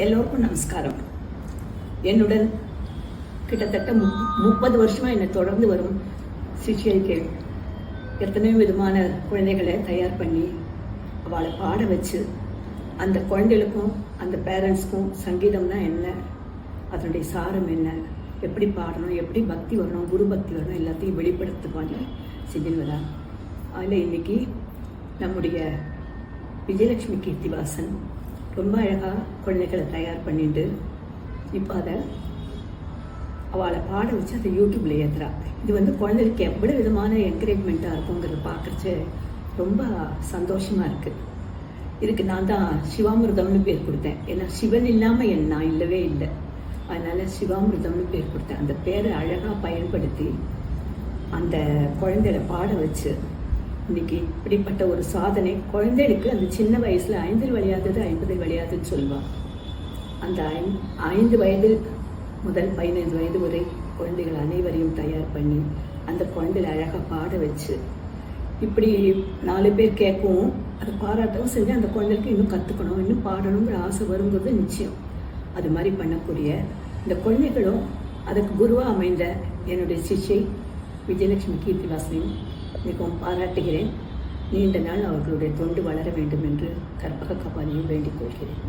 எல்லோருக்கும் நமஸ்காரம். என்னுடன் கிட்டத்தட்ட 30 வருஷமா என்னை தொடர்ந்து வரும் சிஷ்யர்கள் எத்தனையோ விதமான குழந்தைகளை தயார் பண்ணி அவளை பாட வச்சு அந்த குழந்தைகளுக்கும் அந்த பேரண்ட்ஸ்க்கும் சங்கீதம்னா என்ன, அதனுடைய சாரம் என்ன, எப்படி பாடணும், எப்படி பக்தி வரணும், குரு பக்தி வரணும், எல்லாத்தையும் வெளிப்படுத்துவாங்க செஞ்சிருவதா. அதில் இன்னைக்கு நம்முடைய விஜயலட்சுமி கீர்த்திவாசன் ரொம்ப அழகாக குழந்தைகளை தயார் பண்ணிட்டு இப்போ அதை அவளை பாட வச்சு அதை யூடியூப்ல ஏற்றுறா. இது குழந்தைகளுக்கு எவ்வளோ விதமான என்கரேஜ்மெண்ட்டாக இருக்குங்கிறத பார்க்குறச்சு ரொம்ப சந்தோஷமாக இருக்குது. இதுக்கு நான் தான் சிவாமிர்தம்னு பேர் கொடுத்தேன். ஏன்னா சிவன் இல்லாமல் நான் இல்லவே இல்லை, அதனால் சிவாமிர்தம்னு பேர் கொடுத்தேன். அந்த பேரை அழகாக பயன்படுத்தி அந்த குழந்தைகளை பாட வச்சு இன்னைக்கு இப்படிப்பட்ட ஒரு சாதனை குழந்தைகளுக்கு அந்த சின்ன வயசுல 5 விளையாதது 50 விளையாதுன்னு சொல்லுவாள். அந்த 5 வயது முதல் 15 வயது வரை குழந்தைகள் அனைவரையும் தயார் பண்ணி அந்த குழந்தைகளை அழகாக பாட வச்சு இப்படி 4 பேர் கேட்கவும் அதை பாராட்டவும் செஞ்சு அந்த குழந்தைகளுக்கு இன்னும் கற்றுக்கணும், இன்னும் பாடணுங்கிற ஆசை வருங்கிறது நிச்சயம். அது மாதிரி பண்ணக்கூடிய இந்த குழந்தைகளும் அதுக்கு குருவாக அமைந்த என்னுடைய சிஷ்யை விஜயலட்சுமி கீர்த்திவாசனையும் மிகவும் பாராட்டுகிறேன். நீண்ட நாள் அவர்களுடைய தொண்டு வளர வேண்டும் என்று கற்பக கபாலியும் வேண்டிக் கொள்கிறேன்.